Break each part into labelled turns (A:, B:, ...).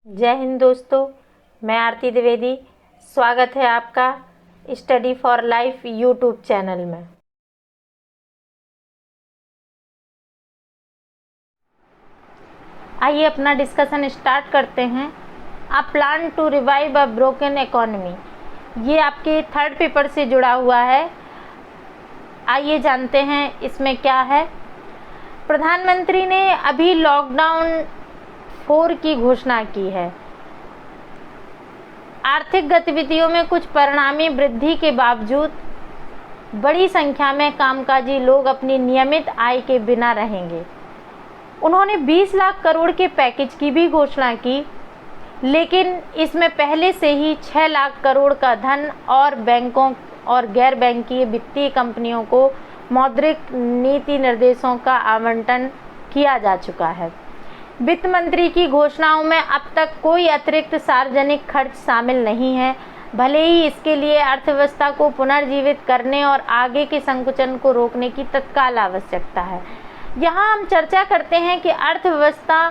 A: जय हिंद दोस्तों, मैं आरती द्विवेदी। स्वागत है आपका study for life YouTube channel में। आइए अपना डिस्कशन स्टार्ट करते हैं। A plan to revive a broken economy, ये आपके थर्ड पेपर से जुड़ा हुआ है। आइए जानते हैं इसमें क्या है। प्रधानमंत्री ने अभी लॉकडाउन 4 की घोषणा की है। आर्थिक गतिविधियों में कुछ परिणामी वृद्धि के बावजूद बड़ी संख्या में कामकाजी लोग अपनी नियमित आय के बिना रहेंगे। उन्होंने 20 लाख करोड़ के पैकेज की भी घोषणा की, लेकिन इसमें पहले से ही 6 लाख करोड़ का धन और बैंकों और गैर बैंकीय वित्तीय कंपनियों को मौद्रिक नीति निर्देशों का आवंटन किया जा चुका है। वित्त मंत्री की घोषणाओं में अब तक कोई अतिरिक्त सार्वजनिक खर्च शामिल नहीं है, भले ही इसके लिए अर्थव्यवस्था को पुनर्जीवित करने और आगे के संकुचन को रोकने की तत्काल आवश्यकता है। यहाँ हम चर्चा करते हैं कि अर्थव्यवस्था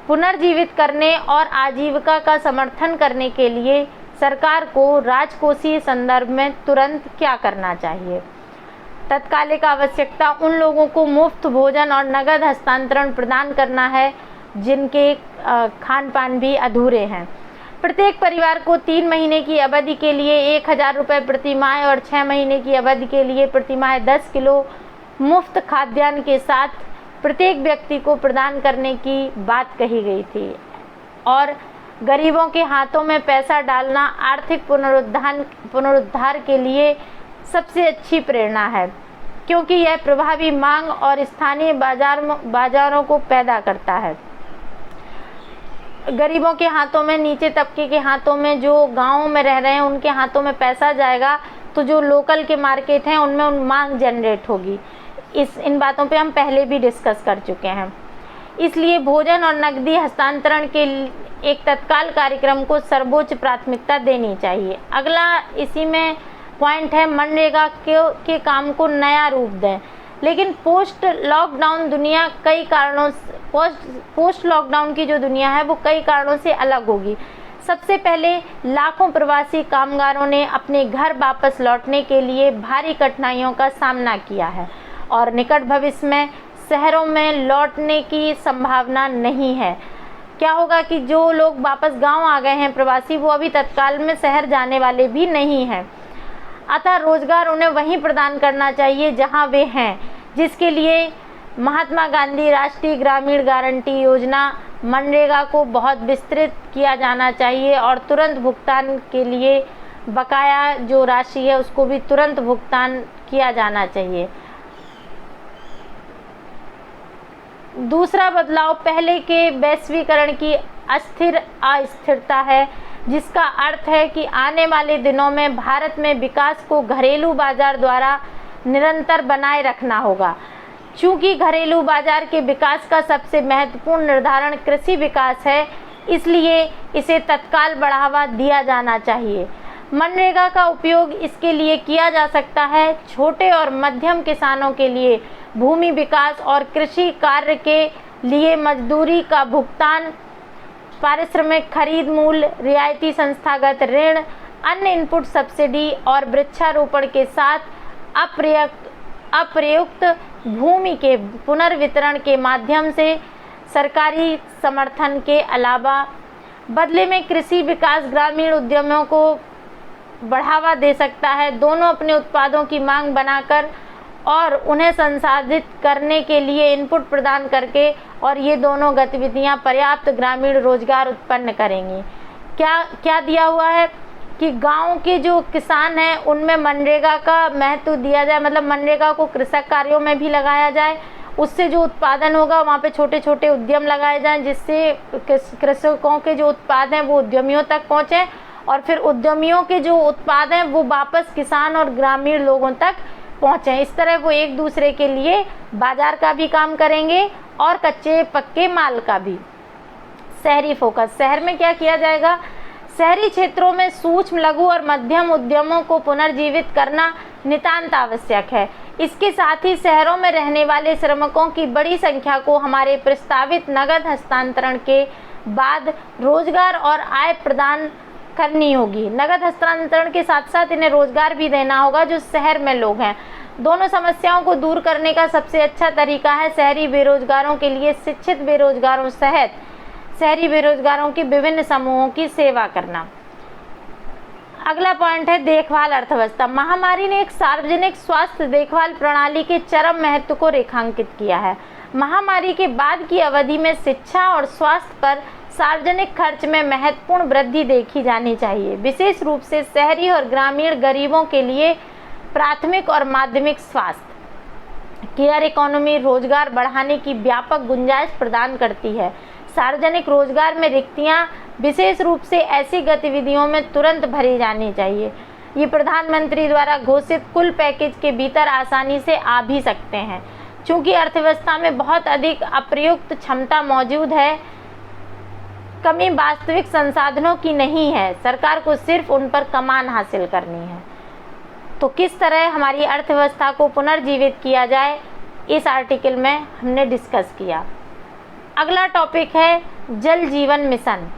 A: पुनर्जीवित करने और आजीविका का समर्थन करने के लिए सरकार को राजकोषीय संदर्भ में तुरंत क्या करना चाहिए। तत्कालिक आवश्यकता उन लोगों को मुफ्त भोजन और नगद हस्तांतरण प्रदान करना है जिनके खान पान भी अधूरे हैं। प्रत्येक परिवार को 3 महीने की अवधि के लिए 1000 रुपये प्रति माह और 6 महीने की अवधि के लिए प्रति माह 10 किलो मुफ्त खाद्यान्न के साथ प्रत्येक व्यक्ति को प्रदान करने की बात कही गई थी। और गरीबों के हाथों में पैसा डालना आर्थिक पुनरुद्धार के लिए सबसे अच्छी प्रेरणा है, क्योंकि यह प्रभावी मांग और स्थानीय बाजारों को पैदा करता है। गरीबों के हाथों में, नीचे तबके के हाथों में, जो गाँवों में रह रहे हैं उनके हाथों में पैसा जाएगा तो जो लोकल के मार्केट हैं उनमें मांग जनरेट होगी। इन बातों पे हम पहले भी डिस्कस कर चुके हैं। इसलिए भोजन और नकदी हस्तांतरण के एक तत्काल कार्यक्रम को सर्वोच्च प्राथमिकता देनी चाहिए। अगला इसी में पॉइंट है, मनरेगा के काम को नया रूप दें। लेकिन पोस्ट लॉकडाउन की जो दुनिया है वो कई कारणों से अलग होगी। सबसे पहले लाखों प्रवासी कामगारों ने अपने घर वापस लौटने के लिए भारी कठिनाइयों का सामना किया है और निकट भविष्य में शहरों में लौटने की संभावना नहीं है। क्या होगा कि जो लोग वापस गांव आ गए हैं प्रवासी, वो अभी तत्काल में शहर जाने वाले भी नहीं हैं। अतः रोजगार उन्हें वहीं प्रदान करना चाहिए जहां वे हैं, जिसके लिए महात्मा गांधी राष्ट्रीय ग्रामीण गारंटी योजना मनरेगा को बहुत विस्तृत किया जाना चाहिए और तुरंत भुगतान के लिए बकाया जो राशि है उसको भी तुरंत भुगतान किया जाना चाहिए। दूसरा बदलाव पहले के वैश्वीकरण की अस्थिरता है, जिसका अर्थ है कि आने वाले दिनों में भारत में विकास को घरेलू बाजार द्वारा निरंतर बनाए रखना होगा। चूंकि घरेलू बाजार के विकास का सबसे महत्वपूर्ण निर्धारण कृषि विकास है, इसलिए इसे तत्काल बढ़ावा दिया जाना चाहिए। मनरेगा का उपयोग इसके लिए किया जा सकता है छोटे और मध्यम किसानों के लिए भूमि विकास और कृषि कार्य के लिए मजदूरी का भुगतान, पारिश्रमिक खरीद मूल्य, रियायती संस्थागत ऋण, अन्य इनपुट सब्सिडी और वृक्षारोपण के साथ अप्रयुक्त भूमि के पुनर्वितरण के माध्यम से सरकारी समर्थन के अलावा। बदले में कृषि विकास ग्रामीण उद्यमों को बढ़ावा दे सकता है, दोनों अपने उत्पादों की मांग बनाकर और उन्हें संसाधित करने के लिए इनपुट प्रदान करके, और ये दोनों गतिविधियां पर्याप्त ग्रामीण रोजगार उत्पन्न करेंगी। क्या दिया हुआ है कि गांव के जो किसान हैं उनमें मनरेगा का महत्व दिया जाए, मतलब मनरेगा को कृषक कार्यों में भी लगाया जाए। उससे जो उत्पादन होगा वहाँ पे छोटे छोटे उद्यम लगाए जाएं, जिससे कृषकों के जो उत्पाद हैं वो उद्यमियों तक पहुँचें और फिर उद्यमियों के जो उत्पाद हैं वो वापस किसान और ग्रामीण लोगों तक पहुँचें। इस तरह वो एक दूसरे के लिए बाजार का भी काम करेंगे और कच्चे पक्के माल का भी। शहरी फोकस, शहर में क्या किया जाएगा? शहरी क्षेत्रों में सूक्ष्म, लघु और मध्यम उद्यमों को पुनर्जीवित करना नितांत आवश्यक है। इसके साथ ही शहरों में रहने वाले श्रमिकों की बड़ी संख्या को हमारे प्रस्तावित नगद हस्तांतरण के बाद रोजगार और आय प्रदान करनी होगी। नगद हस्तांतरण के साथ साथ इन्हें रोजगार भी देना होगा जो शहर में लोग हैं। दोनों समस्याओं को दूर करने का सबसे अच्छा तरीका है शहरी बेरोजगारों के लिए शिक्षित बेरोजगारों सहित शहरी बेरोजगारों के विभिन्न समूहों की सेवा करना। अगला पॉइंट है देखभाल अर्थव्यवस्था। महामारी ने एक सार्वजनिक स्वास्थ्य देखभाल प्रणाली के चरम महत्व को रेखांकित किया है। महामारी के बाद की अवधि में शिक्षा और स्वास्थ्य पर सार्वजनिक खर्च में महत्वपूर्ण वृद्धि देखी जानी चाहिए, विशेष रूप से शहरी और ग्रामीण गरीबों के लिए प्राथमिक और माध्यमिक स्वास्थ्य केयर इकोनॉमी रोजगार बढ़ाने की व्यापक गुंजाइश प्रदान करती है। सार्वजनिक रोजगार में रिक्तियां विशेष रूप से ऐसी गतिविधियों में तुरंत भरी जानी चाहिए। ये प्रधानमंत्री द्वारा घोषित कुल पैकेज के भीतर आसानी से आ भी सकते हैं। चूंकि अर्थव्यवस्था में बहुत अधिक अप्रयुक्त क्षमता मौजूद है, कमी वास्तविक संसाधनों की नहीं है, सरकार को सिर्फ उन पर कमान हासिल करनी है। तो किस तरह हमारी अर्थव्यवस्था को पुनर्जीवित किया जाए, इस आर्टिकल में हमने डिस्कस किया। अगला टॉपिक है जल जीवन मिशन।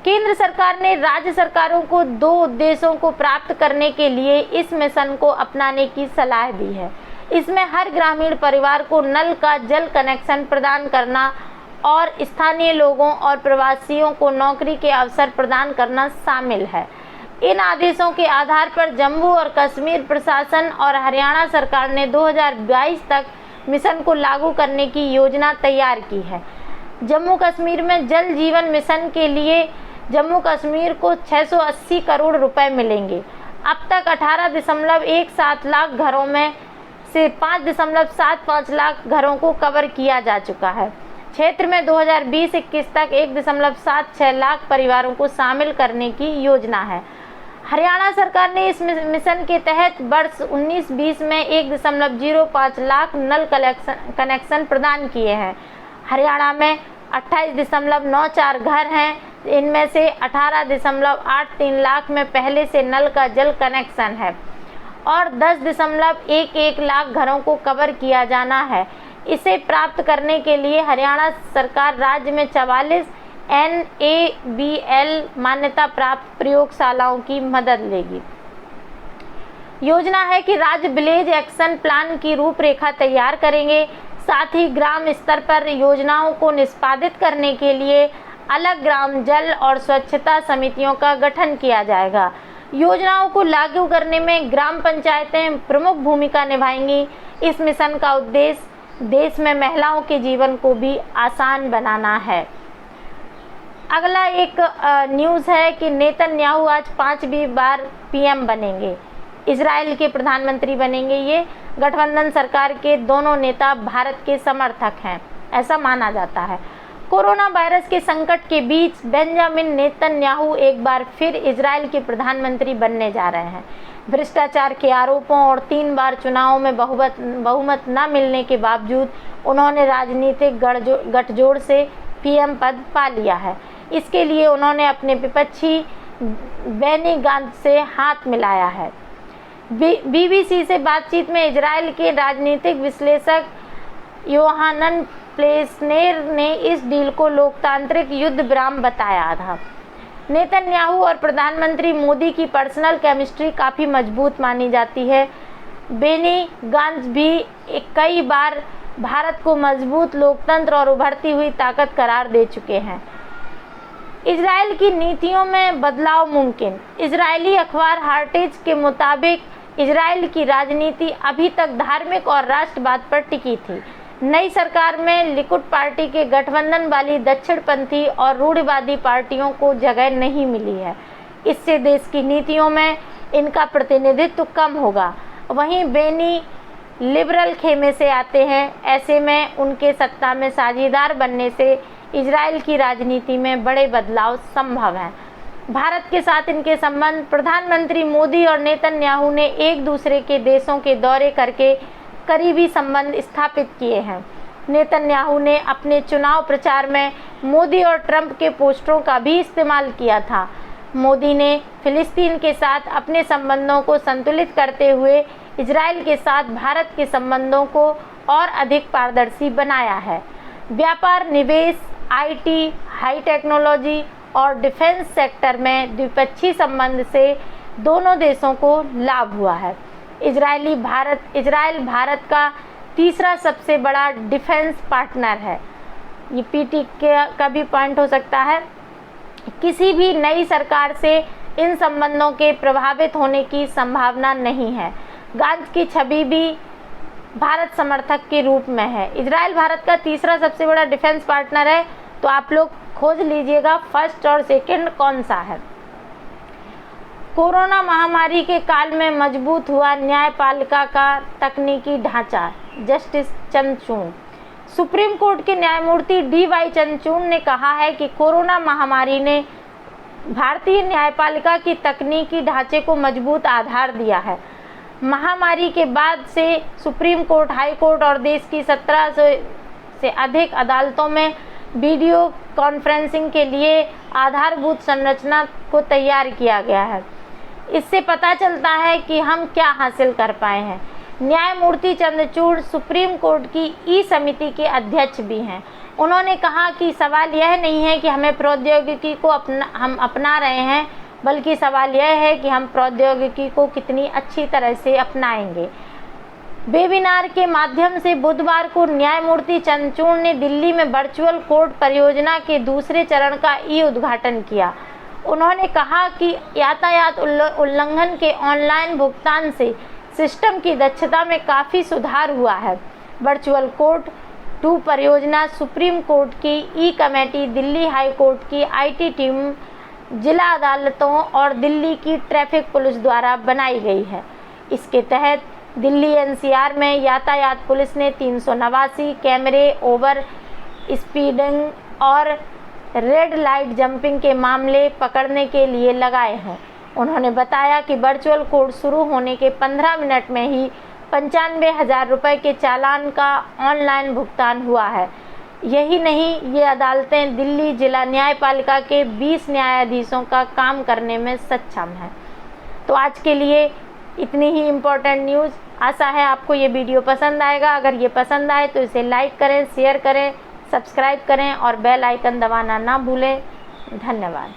A: केंद्र सरकार ने राज्य सरकारों को 2 उद्देश्यों को प्राप्त करने के लिए इस मिशन को अपनाने की सलाह दी है। इसमें हर ग्रामीण परिवार को नल का जल कनेक्शन प्रदान करना और स्थानीय लोगों और प्रवासियों को नौकरी के अवसर प्रदान करना शामिल है। इन आदेशों के आधार पर जम्मू और कश्मीर प्रशासन और हरियाणा सरकार ने 2022 तक मिशन को लागू करने की योजना तैयार की है। जम्मू कश्मीर में जल जीवन मिशन के लिए जम्मू कश्मीर को 680 करोड़ रुपए मिलेंगे। अब तक 18.17 लाख घरों में से 5.75 लाख घरों को कवर किया जा चुका है। क्षेत्र में 2020-21 तक 1.76 लाख परिवारों को शामिल करने की योजना है। हरियाणा सरकार ने इस मिशन के तहत वर्ष 19-20 में 1.05 लाख नल कनेक्शन प्रदान किए हैं। हरियाणा में 28.94 घर हैं, इनमें से 18.83 लाख में पहले से नल का जल कनेक्शन है और 10.11 लाख घरों को कवर किया जाना है। इसे प्राप्त करने के लिए हरियाणा सरकार राज्य में 44 NABL मान्यता प्राप्त प्रयोगशालाओं की मदद लेगी। योजना है कि राज्य विलेज एक्शन प्लान की रूपरेखा तैयार करेंगे। साथ ही ग्राम स्तर पर योजनाओं को निष्पादित करने के लिए अलग ग्राम जल और स्वच्छता समितियों का गठन किया जाएगा। योजनाओं को लागू करने में ग्राम पंचायतें प्रमुख भूमिका निभाएंगी। इस मिशन का उद्देश्य देश में महिलाओं के जीवन को भी आसान बनाना है। अगला एक न्यूज़ है कि नेतन्याहू आज 5वीं बार PM बनेंगे, इजराइल के प्रधानमंत्री बनेंगे। ये गठबंधन सरकार के दोनों नेता भारत के समर्थक हैं, ऐसा माना जाता है। कोरोना वायरस के संकट के बीच बेंजामिन नेतन्याहू एक बार फिर इजराइल के प्रधानमंत्री बनने जा रहे हैं। भ्रष्टाचार के आरोपों और 3 बार चुनावों में बहुमत न मिलने के बावजूद उन्होंने राजनीतिक गठजोड़ से PM पद पा लिया है। इसके लिए उन्होंने अपने विपक्षी बेनी गांज से हाथ मिलाया है। BBC से बातचीत में इजराइल के राजनीतिक विश्लेषक योहानन प्लेसनेर ने इस डील को लोकतांत्रिक युद्ध विराम बताया था। नेतन्याहू और प्रधानमंत्री मोदी की पर्सनल केमिस्ट्री काफ़ी मजबूत मानी जाती है। बेनी गांज भी कई बार भारत को मजबूत लोकतंत्र और उभरती हुई ताकत करार दे चुके हैं। इजराइल की नीतियों में बदलाव मुमकिन। इजरायली अखबार हार्टेज के मुताबिक इजराइल की राजनीति अभी तक धार्मिक और राष्ट्रवाद पर टिकी थी। नई सरकार में लिकुड पार्टी के गठबंधन वाली दक्षिणपंथी और रूढ़िवादी पार्टियों को जगह नहीं मिली है। इससे देश की नीतियों में इनका प्रतिनिधित्व कम होगा। वहीं बेनी लिबरल खेमे से आते हैं, ऐसे में उनके सत्ता में साझेदार बनने से इजराइल की राजनीति में बड़े बदलाव संभव हैं। भारत के साथ इनके संबंध। प्रधानमंत्री मोदी और नेतन्याहू ने एक दूसरे के देशों के दौरे करके करीबी संबंध स्थापित किए हैं। नेतन्याहू ने अपने चुनाव प्रचार में मोदी और ट्रंप के पोस्टरों का भी इस्तेमाल किया था। मोदी ने फिलिस्तीन के साथ अपने संबंधों को संतुलित करते हुए इजराइल के साथ भारत के संबंधों को और अधिक पारदर्शी बनाया है। व्यापार, निवेश आईटी, हाई टेक्नोलॉजी और डिफेंस सेक्टर में द्विपक्षीय संबंध से दोनों देशों को लाभ हुआ है। इजराइल भारत का तीसरा सबसे बड़ा डिफेंस पार्टनर है। ये पीटी का भी पॉइंट हो सकता है। किसी भी नई सरकार से इन संबंधों के प्रभावित होने की संभावना नहीं है। गांज की छवि भी भारत समर्थक के रूप में है। इजराइल भारत का तीसरा सबसे बड़ा डिफेंस पार्टनर है, तो आप लोग खोज लीजिएगा फर्स्ट और सेकंड कौन सा है। कोरोना महामारी के काल में मजबूत हुआ न्यायपालिका का तकनीकी ढांचा। जस्टिस चंद्रचूड़। सुप्रीम कोर्ट के न्यायमूर्ति DY चंद्रचूड़ ने कहा है कि कोरोना महामारी ने भारतीय न्यायपालिका की तकनीकी ढांचे को मजबूत आधार दिया है। महामारी के बाद से सुप्रीम कोर्ट, हाई कोर्ट और देश की 1700 से अधिक अदालतों में वीडियो कॉन्फ्रेंसिंग के लिए आधारभूत संरचना को तैयार किया गया है। इससे पता चलता है कि हम क्या हासिल कर पाए हैं। न्यायमूर्ति चंद्रचूड़ सुप्रीम कोर्ट की ई समिति के अध्यक्ष भी हैं। उन्होंने कहा कि सवाल यह नहीं है कि हमें प्रौद्योगिकी को हम अपना रहे हैं, बल्कि सवाल यह है कि हम प्रौद्योगिकी को कितनी अच्छी तरह से अपनाएंगे। वेबिनार के माध्यम से बुधवार को न्यायमूर्ति चंद्रचूड़ ने दिल्ली में वर्चुअल कोर्ट परियोजना के दूसरे चरण का उद्घाटन किया। उन्होंने कहा कि यातायात उल्लंघन के ऑनलाइन भुगतान से सिस्टम की दक्षता में काफ़ी सुधार हुआ है। वर्चुअल कोर्ट 2 परियोजना सुप्रीम कोर्ट की ई कमेटी, दिल्ली हाई कोर्ट की IT टीम, जिला अदालतों और दिल्ली की ट्रैफिक पुलिस द्वारा बनाई गई है। इसके तहत दिल्ली NCR में यातायात पुलिस ने 389 कैमरे ओवर स्पीडिंग और रेड लाइट जंपिंग के मामले पकड़ने के लिए लगाए हैं। उन्होंने बताया कि वर्चुअल कोर्ट शुरू होने के 15 मिनट में ही 95,000 रुपये के चालान का ऑनलाइन भुगतान हुआ है। यही नहीं, ये अदालतें दिल्ली जिला न्यायपालिका के 20 न्यायाधीशों का काम करने में सक्षम हैं। तो आज के लिए इतनी ही इम्पोर्टेंट न्यूज़। आशा है आपको ये वीडियो पसंद आएगा। अगर ये पसंद आए तो इसे लाइक करें, शेयर करें, सब्सक्राइब करें और बेल आइकन दबाना ना भूलें। धन्यवाद।